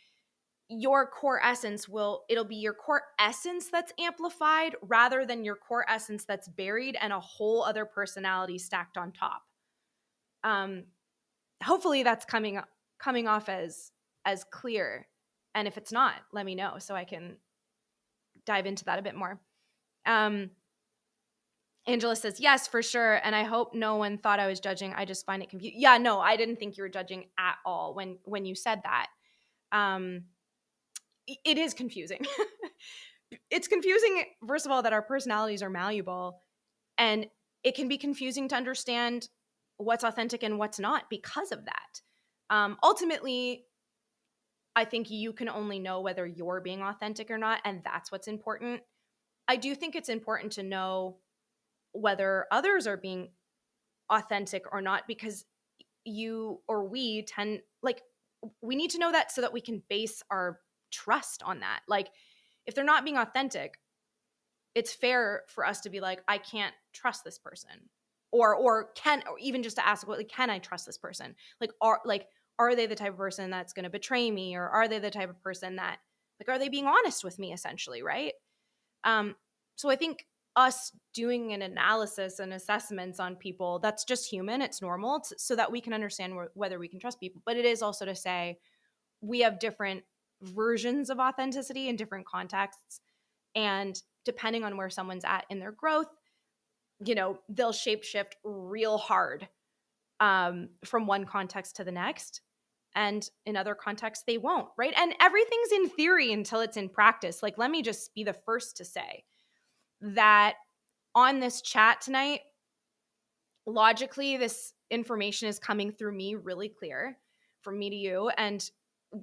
Speaker 1: your core essence it'll be your core essence that's amplified rather than your core essence that's buried and a whole other personality stacked on top. Hopefully that's coming off as clear. And if it's not, let me know so I can dive into that a bit more. Angela says, yes, for sure. And I hope no one thought I was judging. I just find it confusing. Yeah, no, I didn't think you were judging at all when you said that. It is confusing. It's confusing, first of all, that our personalities are malleable, and it can be confusing to understand what's authentic and what's not because of that. Ultimately, I think you can only know whether you're being authentic or not, and that's what's important. I do think it's important to know whether others are being authentic or not, because you or we we need to know that so that we can base our trust on that. Like if they're not being authentic, it's fair for us to be like, I can't trust this person, or even just to ask, like, can I trust this person? Are they the type of person that's going to betray me, or are they the type of person that, like, are they being honest with me, essentially, right? So I think us doing an analysis and assessments on people, that's just human, it's normal, so that we can understand whether we can trust people. But it is also to say we have different versions of authenticity in different contexts, and depending on where someone's at in their growth, they'll shapeshift real hard from one context to the next, and in other contexts they won't, right? And everything's in theory until it's in practice. Like, let me just be the first to say that on this chat tonight, logically, this information is coming through me really clear from me to you. And,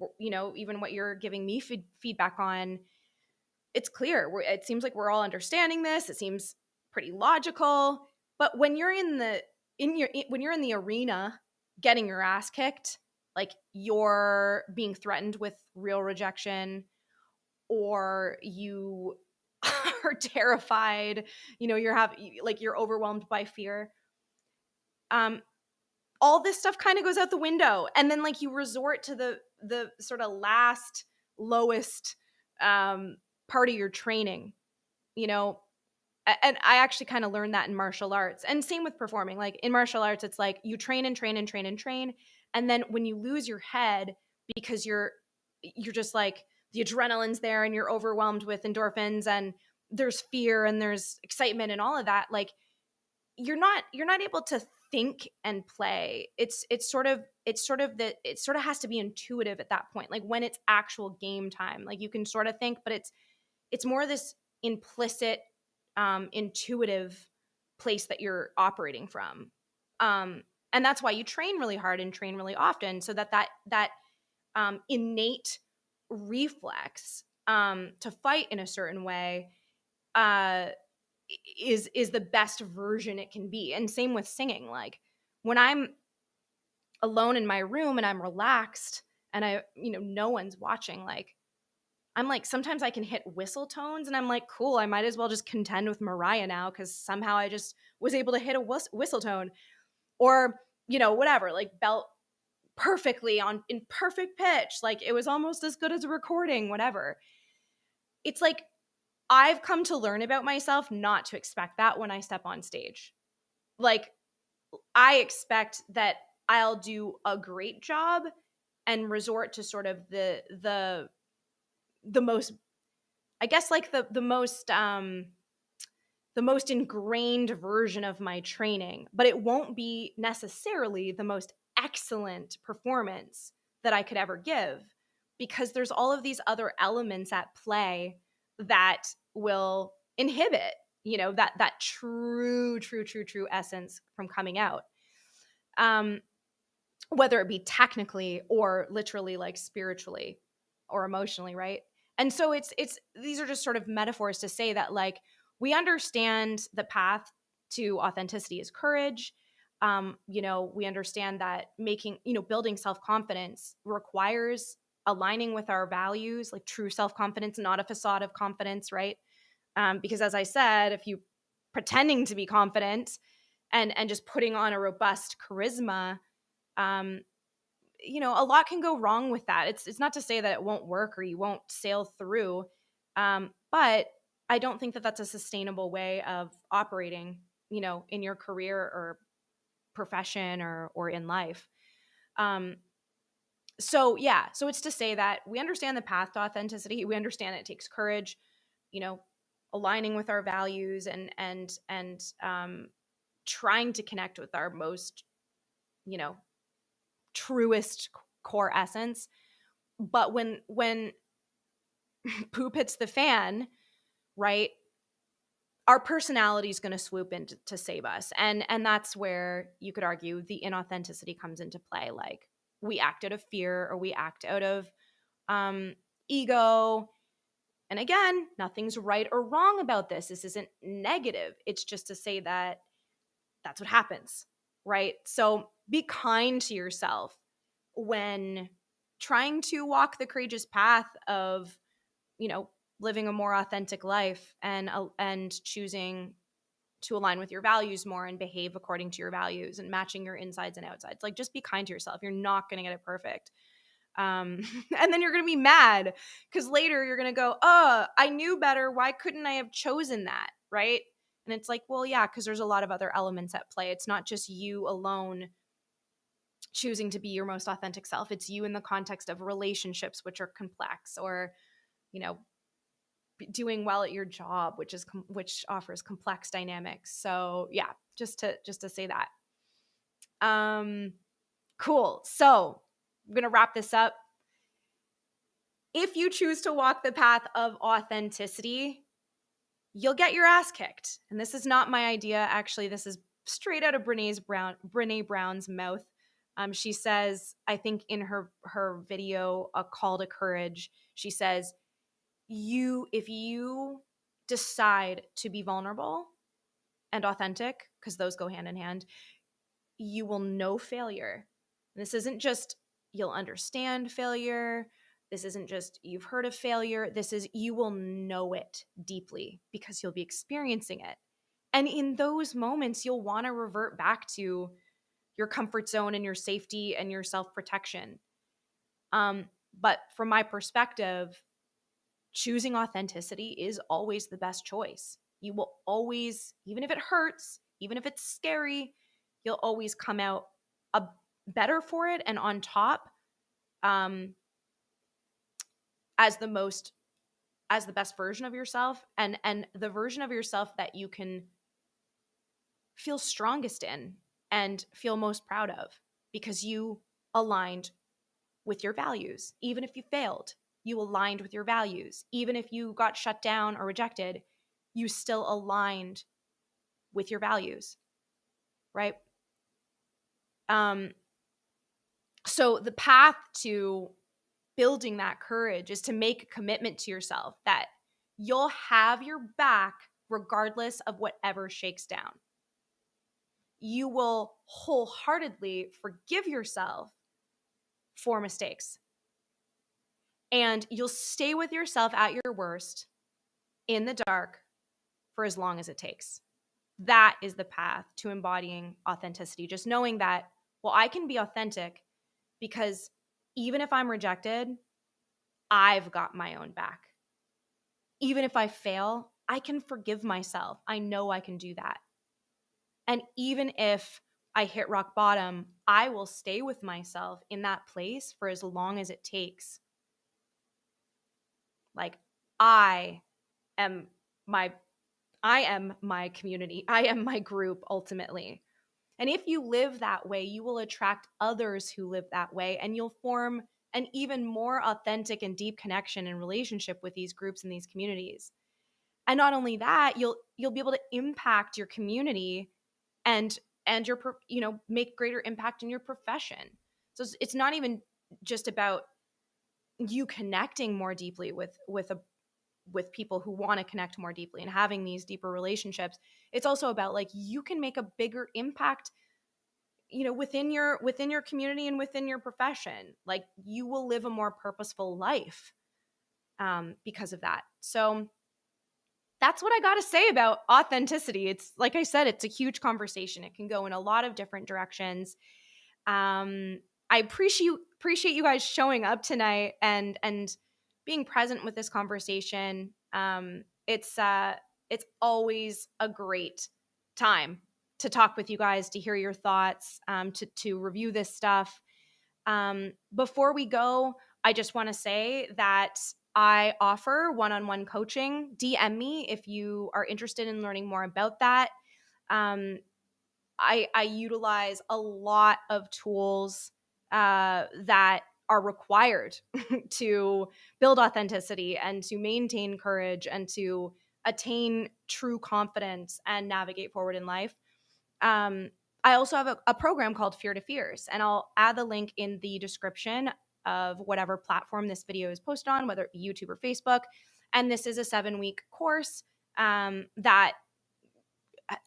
Speaker 1: even what you're giving me feedback on, it's clear. It seems like we're all understanding this. It seems pretty logical. But when you're when you're in the arena getting your ass kicked, like you're being threatened with real rejection, or you or terrified, you're overwhelmed by fear. All this stuff kind of goes out the window. And then like you resort to the sort of last, lowest part of your training, you know. And I actually kind of learned that in martial arts, and same with performing. Like in martial arts, it's like you train and train and train and train. And then when you lose your head because you're just like the adrenaline's there and you're overwhelmed with endorphins and there's fear and there's excitement and all of that, like you're not able to think and play. It sort of has to be intuitive at that point. Like when it's actual game time, like you can sort of think, but it's more this implicit, intuitive place that you're operating from. And that's why you train really hard and train really often, so that innate reflex to fight in a certain way uh, is the best version it can be. And same with singing. Like when I'm alone in my room and I'm relaxed and no one's watching, like I'm like, sometimes I can hit whistle tones and I'm like, cool, I might as well just contend with Mariah now because somehow I just was able to hit a whistle tone, or, whatever, like belt perfectly in perfect pitch. Like it was almost as good as a recording, whatever. It's like, I've come to learn about myself not to expect that when I step on stage. Like I expect that I'll do a great job and resort to sort of the most, I guess, like the most ingrained version of my training, but it won't be necessarily the most excellent performance that I could ever give, because there's all of these other elements at play that will inhibit, that true essence from coming out. Whether it be technically or literally, like spiritually or emotionally, right? And so it's these are just sort of metaphors to say that, like, we understand the path to authenticity is courage. We understand that building self-confidence requires aligning with our values, like true self-confidence, not a facade of confidence, right? Because as I said, if you pretending to be confident and just putting on a robust charisma, um, a lot can go wrong with that. It's not to say that it won't work or you won't sail through, but I don't think that that's a sustainable way of operating, in your career or profession or in life. So it's to say that we understand the path to authenticity. We understand it takes courage, aligning with our values and trying to connect with our most, truest core essence. But when poop hits the fan, right, our personality is going to swoop in to save us. And that's where you could argue the inauthenticity comes into play. Like we act out of fear or we act out of ego. And again, nothing's right or wrong about this. This isn't negative. It's just to say that that's what happens, right? So be kind to yourself when trying to walk the courageous path of, living a more authentic life and choosing to align with your values more and behave according to your values and matching your insides and outsides. Like, just be kind to yourself. You're not going to get it perfect. And then you're going to be mad because later you're going to go, oh, I knew better. Why couldn't I have chosen that? Right. And it's like, well, yeah, because there's a lot of other elements at play. It's not just you alone choosing to be your most authentic self. It's you in the context of relationships, which are complex, or, doing well at your job, which offers complex dynamics. So yeah, just to say that. Cool. So I'm going to wrap this up. If you choose to walk the path of authenticity, you'll get your ass kicked. And this is not my idea. Actually, this is straight out of Brene Brown's mouth. She says, I think in her video, A Call to Courage, she says, if you decide to be vulnerable and authentic, because those go hand in hand, you will know failure. And this isn't just you'll understand failure. This isn't just you've heard of failure. This is you will know it deeply because you'll be experiencing it. And in those moments, you'll want to revert back to your comfort zone and your safety and your self-protection. But from my perspective, choosing authenticity is always the best choice. You will always, even if it hurts, even if it's scary, you'll always come out better for it and on top, as the best version of yourself, and the version of yourself that you can feel strongest in and feel most proud of, because you aligned with your values. Even if you failed, you aligned with your values. Even if you got shut down or rejected, you still aligned with your values, right? So the path to building that courage is to make a commitment to yourself that you'll have your back regardless of whatever shakes down. You will wholeheartedly forgive yourself for mistakes. And you'll stay with yourself at your worst in the dark for as long as it takes. That is the path to embodying authenticity. Just knowing that, well, I can be authentic because even if I'm rejected, I've got my own back. Even if I fail, I can forgive myself. I know I can do that. And even if I hit rock bottom, I will stay with myself in that place for as long as it takes. Like, I am my community. I am my group ultimately. And if you live that way, you will attract others who live that way, and you'll form an even more authentic and deep connection and relationship with these groups and these communities. And not only that, you'll be able to impact your community and your make greater impact in your profession. So it's not even just about you connecting more deeply with people who want to connect more deeply and having these deeper relationships. It's also about like you can make a bigger impact, within your community and within your profession. Like you will live a more purposeful life because of that. So that's what I got to say about authenticity. It's like I said, it's a huge conversation. It can go in a lot of different directions. I appreciate you guys showing up tonight and being present with this conversation. It's always a great time to talk with you guys, to hear your thoughts, to review this stuff. Before we go, I just want to say that I offer one-on-one coaching. DM me if you are interested in learning more about that. I utilize a lot of tools that are required to build authenticity and to maintain courage and to attain true confidence and navigate forward in life. I also have a program called Fear to Fierce, and I'll add the link in the description of whatever platform this video is posted on, whether it be YouTube or Facebook. And this is a 7-week course that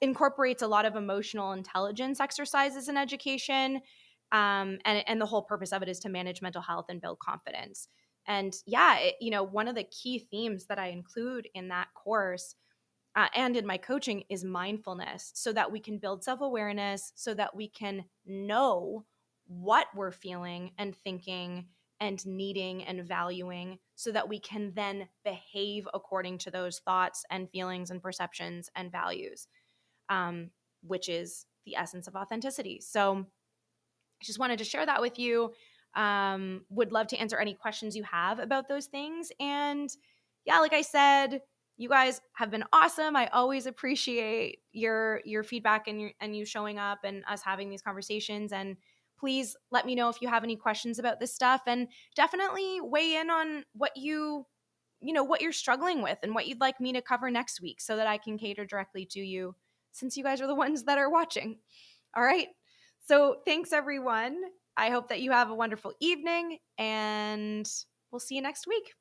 Speaker 1: incorporates a lot of emotional intelligence exercises in education. And the whole purpose of it is to manage mental health and build confidence. And yeah, one of the key themes that I include in that course and in my coaching is mindfulness, so that we can build self-awareness, so that we can know what we're feeling and thinking and needing and valuing, so that we can then behave according to those thoughts and feelings and perceptions and values, which is the essence of authenticity. So I just wanted to share that with you. Would love to answer any questions you have about those things. And yeah, like I said, you guys have been awesome. I always appreciate your feedback and you showing up and us having these conversations. And please let me know if you have any questions about this stuff, and definitely weigh in on what what you're struggling with and what you'd like me to cover next week, so that I can cater directly to you, since you guys are the ones that are watching. All right. So thanks, everyone. I hope that you have a wonderful evening, and we'll see you next week.